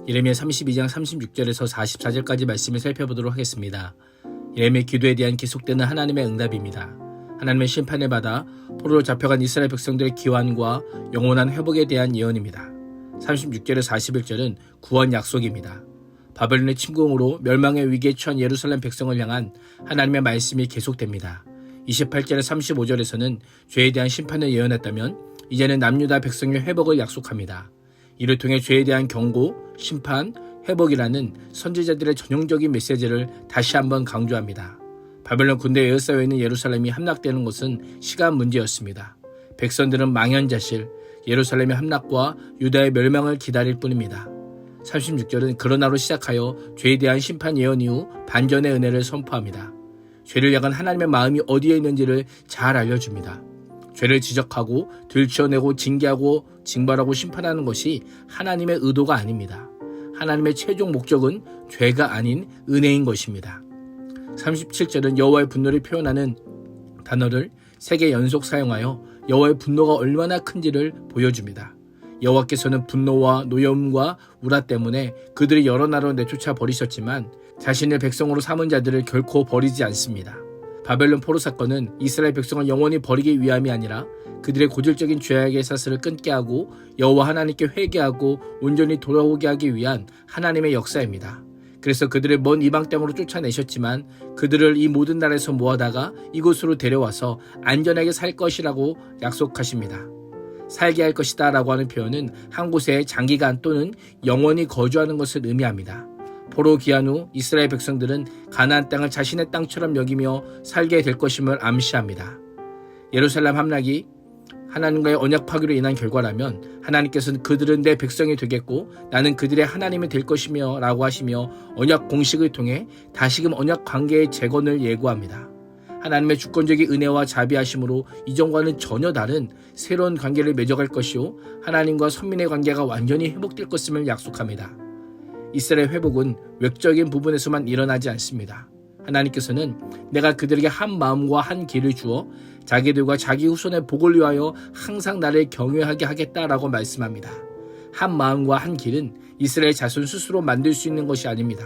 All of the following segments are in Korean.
예레미야 32장 36절에서 44절까지 말씀을 살펴보도록 하겠습니다. 예레미야 기도에 대한 계속되는 하나님의 응답입니다. 하나님의 심판을 받아 포로로 잡혀간 이스라엘 백성들의 기환과 영원한 회복에 대한 예언입니다. 36절에서 41절은 구원 약속입니다. 바벨론의 침공으로 멸망의 위기에 처한 예루살렘 백성을 향한 하나님의 말씀이 계속됩니다. 28절에서 35절에서는 죄에 대한 심판을 예언했다면 이제는 남유다 백성의 회복을 약속합니다. 이를 통해 죄에 대한 경고, 심판, 회복이라는 선지자들의 전형적인 메시지를 다시 한번 강조합니다. 바벨론 군대에 에워싸여 있는 예루살렘이 함락되는 것은 시간 문제였습니다. 백성들은 망연자실, 예루살렘의 함락과 유다의 멸망을 기다릴 뿐입니다. 36절은 그러나로 시작하여 죄에 대한 심판 예언 이후 반전의 은혜를 선포합니다. 죄를 향한 하나님의 마음이 어디에 있는지를 잘 알려줍니다. 죄를 지적하고 들춰내고 징계하고 징벌하고 심판하는 것이 하나님의 의도가 아닙니다. 하나님의 최종 목적은 죄가 아닌 은혜인 것입니다. 37절은 여호와의 분노를 표현하는 단어를 3개 연속 사용하여 여호와의 분노가 얼마나 큰지를 보여줍니다. 여호와께서는 분노와 노여움과 우라 때문에 그들이 여러 나라로 내쫓아 버리셨지만 자신의 백성으로 삼은 자들을 결코 버리지 않습니다. 바벨론 포로 사건은 이스라엘 백성을 영원히 버리기 위함이 아니라 그들의 고질적인 죄악의 사슬을 끊게 하고 여호와 하나님께 회개하고 온전히 돌아오게 하기 위한 하나님의 역사입니다. 그래서 그들을 먼 이방 땅으로 쫓아내셨지만 그들을 이 모든 나라에서 모아다가 이곳으로 데려와서 안전하게 살 것이라고 약속하십니다. 살게 할 것이다 라고 하는 표현은 한 곳에 장기간 또는 영원히 거주하는 것을 의미합니다. 포로 귀환 후 이스라엘 백성들은 가나안 땅을 자신의 땅처럼 여기며 살게 될 것임을 암시합니다. 예루살렘 함락이 하나님과의 언약 파기로 인한 결과라면 하나님께서는 그들은 내 백성이 되겠고 나는 그들의 하나님이 될 것이며 라고 하시며 언약 공식을 통해 다시금 언약 관계의 재건을 예고합니다. 하나님의 주권적인 은혜와 자비하심으로 이전과는 전혀 다른 새로운 관계를 맺어갈 것이요 하나님과 선민의 관계가 완전히 회복될 것임을 약속합니다. 이스라엘 회복은 외적인 부분에서만 일어나지 않습니다. 하나님께서는 내가 그들에게 한 마음과 한 길을 주어 자기들과 자기 후손의 복을 위하여 항상 나를 경외하게 하겠다라고 말씀합니다. 한 마음과 한 길은 이스라엘 자손 스스로 만들 수 있는 것이 아닙니다.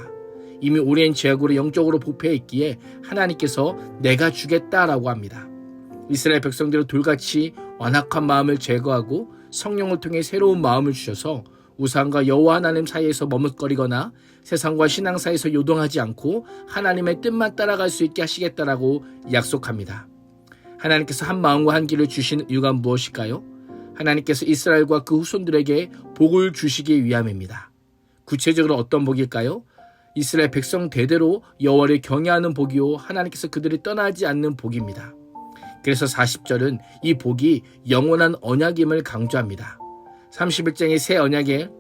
이미 오랜 죄악으로 영적으로 부패해 있기에 하나님께서 내가 주겠다라고 합니다. 이스라엘 백성들은 돌같이 완악한 마음을 제거하고 성령을 통해 새로운 마음을 주셔서 우상과 여호와 하나님 사이에서 머뭇거리거나 세상과 신앙 사이에서 요동하지 않고 하나님의 뜻만 따라갈 수 있게 하시겠다라고 약속합니다. 하나님께서 한 마음과 한 길을 주신 이유가 무엇일까요? 하나님께서 이스라엘과 그 후손들에게 복을 주시기 위함입니다. 구체적으로 어떤 복일까요? 이스라엘 백성 대대로 여호와를 경외하는 복이요 하나님께서 그들을 떠나지 않는 복입니다. 그래서 40절은 이 복이 영원한 언약임을 강조합니다. 31장의 새 언약에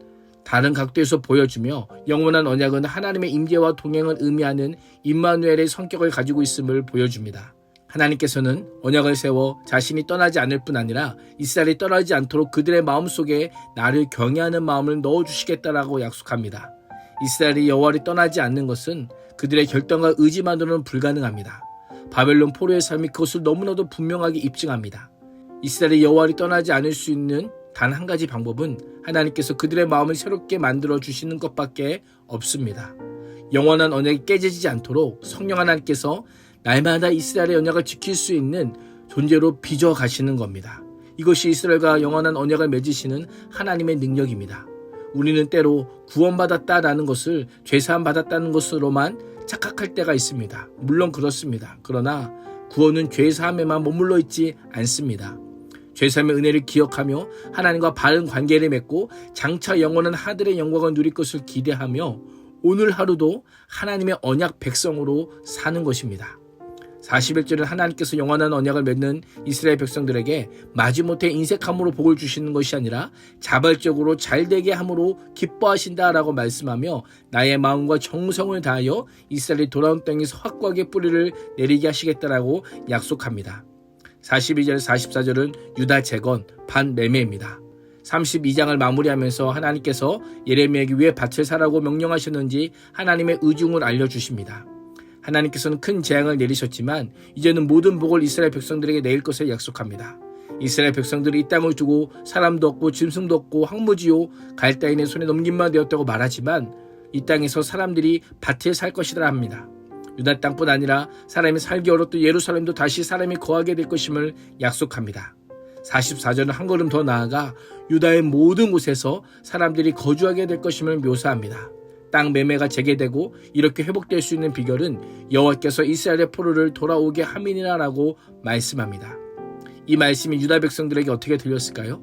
다른 각도에서 보여주며 영원한 언약은 하나님의 임재와 동행을 의미하는 임마누엘의 성격을 가지고 있음을 보여줍니다. 하나님께서는 언약을 세워 자신이 떠나지 않을 뿐 아니라 이스라엘이 떠나지 않도록 그들의 마음속에 나를 경외하는 마음을 넣어주시겠다라고 약속합니다. 이스라엘이 여호와를 떠나지 않는 것은 그들의 결단과 의지만으로는 불가능합니다. 바벨론 포로의 삶이 그것을 너무나도 분명하게 입증합니다. 이스라엘이 여호와를 떠나지 않을 수 있는 단 한 가지 방법은 하나님께서 그들의 마음을 새롭게 만들어 주시는 것밖에 없습니다. 영원한 언약이 깨지지 않도록 성령 하나님께서 날마다 이스라엘의 언약을 지킬 수 있는 존재로 빚어 가시는 겁니다. 이것이 이스라엘과 영원한 언약을 맺으시는 하나님의 능력입니다. 우리는 때로 구원받았다라는 것을 죄사함 받았다는 것으로만 착각할 때가 있습니다. 물론 그렇습니다. 그러나 구원은 죄사함에만 머물러 있지 않습니다. 죄사함의 은혜를 기억하며 하나님과 바른 관계를 맺고 장차 영원한 하늘의 영광을 누릴 것을 기대하며 오늘 하루도 하나님의 언약 백성으로 사는 것입니다. 41절은 하나님께서 영원한 언약을 맺는 이스라엘 백성들에게 마지못해 인색함으로 복을 주시는 것이 아니라 자발적으로 잘되게 함으로 기뻐하신다라고 말씀하며 나의 마음과 정성을 다하여 이스라엘이 돌아온 땅에서 확고하게 뿌리를 내리게 하시겠다라고 약속합니다. 42절 44절은 유다 재건 반매매입니다. 32장을 마무리하면서 하나님께서 예레미야에게 왜 밭을 사라고 명령하셨는지 하나님의 의중을 알려주십니다. 하나님께서는 큰 재앙을 내리셨지만 이제는 모든 복을 이스라엘 백성들에게 내릴 것을 약속합니다. 이스라엘 백성들이 이 땅을 두고 사람도 없고 짐승도 없고 황무지요 갈대인의 손에 넘김만 되었다고 말하지만 이 땅에서 사람들이 밭에 살 것이라 합니다. 유다 땅뿐 아니라 사람이 살기 어렵던 예루살렘도 다시 사람이 거하게 될 것임을 약속합니다. 44절은 한 걸음 더 나아가 유다의 모든 곳에서 사람들이 거주하게 될 것임을 묘사합니다. 땅 매매가 재개되고 이렇게 회복될 수 있는 비결은 여호와께서 이스라엘의 포로를 돌아오게 함이니라 라고 말씀합니다. 이 말씀이 유다 백성들에게 어떻게 들렸을까요?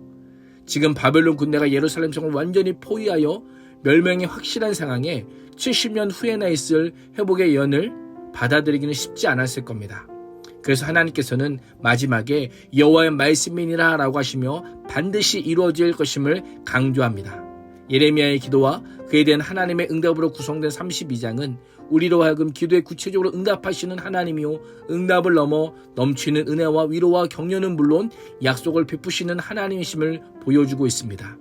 지금 바벨론 군대가 예루살렘 성을 완전히 포위하여 멸망이 확실한 상황에 70년 후에나 있을 회복의 예언을 받아들이기는 쉽지 않았을 겁니다. 그래서 하나님께서는 마지막에 여호와의 말씀이니라 라고 하시며 반드시 이루어질 것임을 강조합니다. 예레미야의 기도와 그에 대한 하나님의 응답으로 구성된 32장은 우리로 하여금 기도에 구체적으로 응답하시는 하나님이요 응답을 넘어 넘치는 은혜와 위로와 격려는 물론 약속을 베푸시는 하나님이심을 보여주고 있습니다.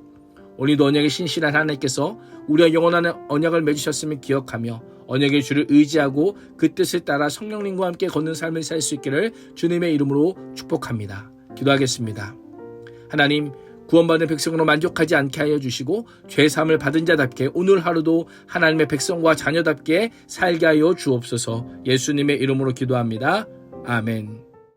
오늘도 언약의 신실한 하나님께서 우리와 영원한 언약을 맺으셨음을 기억하며 언약의 주를 의지하고 그 뜻을 따라 성령님과 함께 걷는 삶을 살 수 있기를 주님의 이름으로 축복합니다. 기도하겠습니다. 하나님, 구원받은 백성으로 만족하지 않게 하여 주시고 죄사함을 받은 자답게 오늘 하루도 하나님의 백성과 자녀답게 살게 하여 주옵소서. 예수님의 이름으로 기도합니다. 아멘.